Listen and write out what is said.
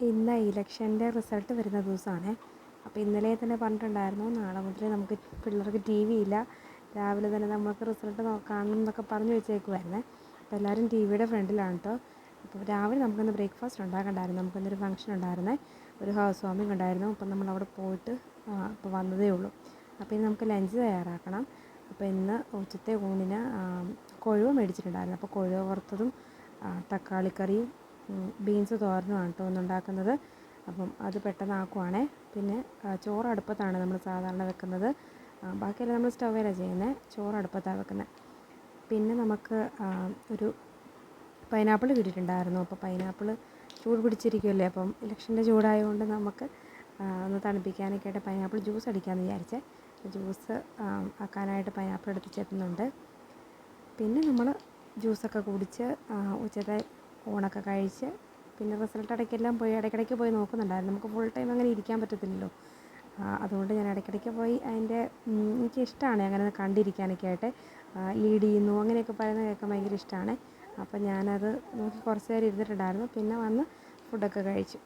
ഇന്ന് ഇലക്ഷൻ്റെ റിസൾട്ട് വരുന്ന ദിവസമാണേ. അപ്പോൾ ഇന്നലെ തന്നെ പറഞ്ഞിട്ടുണ്ടായിരുന്നു നാളെ മുതൽ നമുക്ക് പിള്ളേർക്ക് ടി വി ഇല്ല, രാവിലെ തന്നെ നമുക്ക് റിസൾട്ട് കാണണം എന്നൊക്കെ പറഞ്ഞു വെച്ചേക്കുമായിരുന്നേ. അപ്പോൾ എല്ലാവരും ടി വിയുടെ ഫ്രണ്ടിലാണ് കേട്ടോ. അപ്പോൾ രാവിലെ നമുക്കൊന്ന് ബ്രേക്ക്ഫാസ്റ്റ് ഉണ്ടാക്കണ്ടായിരുന്നു. നമുക്കൊന്നൊരു ഫംഗ്ഷൻ ഉണ്ടായിരുന്നേ, ഒരു ഹൗസ് വാമിംഗ് ഉണ്ടായിരുന്നു. അപ്പം നമ്മളവിടെ പോയിട്ട് ഇപ്പോൾ വന്നതേ ഉള്ളൂ. അപ്പോൾ ഇനി നമുക്ക് ലഞ്ച് തയ്യാറാക്കണം. അപ്പോൾ ഇന്ന് ഉച്ചത്തെ ഊണിന് കൊഴുവ മേടിച്ചിട്ടുണ്ടായിരുന്നു. അപ്പോൾ കൊഴുവ വറുത്തതും തക്കാളിക്കറിയും ബീൻസ് തോരനുമാണ് കേട്ടോ ഒന്നുണ്ടാക്കുന്നത്. അപ്പം അത് പെട്ടെന്ന് ആക്കുവാണേ. പിന്നെ ചോറ് അടുപ്പത്താണ് നമ്മൾ സാധാരണ വെക്കുന്നത്. ബാക്കിയെല്ലാം നമ്മൾ സ്റ്റൗവിലാണ് ചെയ്യുന്നത്. ചോറ് അടുപ്പത്താണ് വെക്കുന്നത്. പിന്നെ നമുക്ക് ഒരു പൈനാപ്പിൾ കിട്ടിയിട്ടുണ്ടായിരുന്നു. അപ്പോൾ പൈനാപ്പിൾ ചൂട് പിടിച്ചിരിക്കുമല്ലേ, അപ്പം ഇലക്ഷൻ്റെ ചൂടായതുകൊണ്ട് നമുക്ക് ഒന്ന് തണുപ്പിക്കാനൊക്കെ ആയിട്ട് പൈനാപ്പിൾ ജ്യൂസ് അടിക്കാമെന്ന് വിചാരിച്ചേ. ജ്യൂസ് ആക്കാനായിട്ട് പൈനാപ്പിൾ എടുത്ത് ചെത്തുന്നുണ്ട്. പിന്നെ നമ്മൾ ജ്യൂസൊക്കെ കുടിച്ച് ഉച്ചത്തെ ഊണൊക്കെ കഴിച്ച് പിന്നെ റിസൾട്ട് ഇടയ്ക്കിടയ്ക്ക് പോയി നോക്കുന്നുണ്ടായിരുന്നു. നമുക്ക് ഫുൾ ടൈം അങ്ങനെ ഇരിക്കാൻ പറ്റത്തില്ലല്ലോ. അതുകൊണ്ട് ഞാൻ ഇടയ്ക്കിടയ്ക്ക് പോയി അതിൻ്റെ എനിക്കിഷ്ടമാണ് അങ്ങനെ കണ്ടിരിക്കാനൊക്കെ ആയിട്ട്. ലീഡ് ചെയ്യുന്നു അങ്ങനെയൊക്കെ പറയുന്നത് കേൾക്കാൻ ഭയങ്കര ഇഷ്ടമാണ്. അപ്പം ഞാനത് നോക്കി കുറച്ച് നേരം ഇരുന്നിട്ടുണ്ടായിരുന്നു. പിന്നെ വന്ന് ഫുഡൊക്കെ കഴിച്ചു.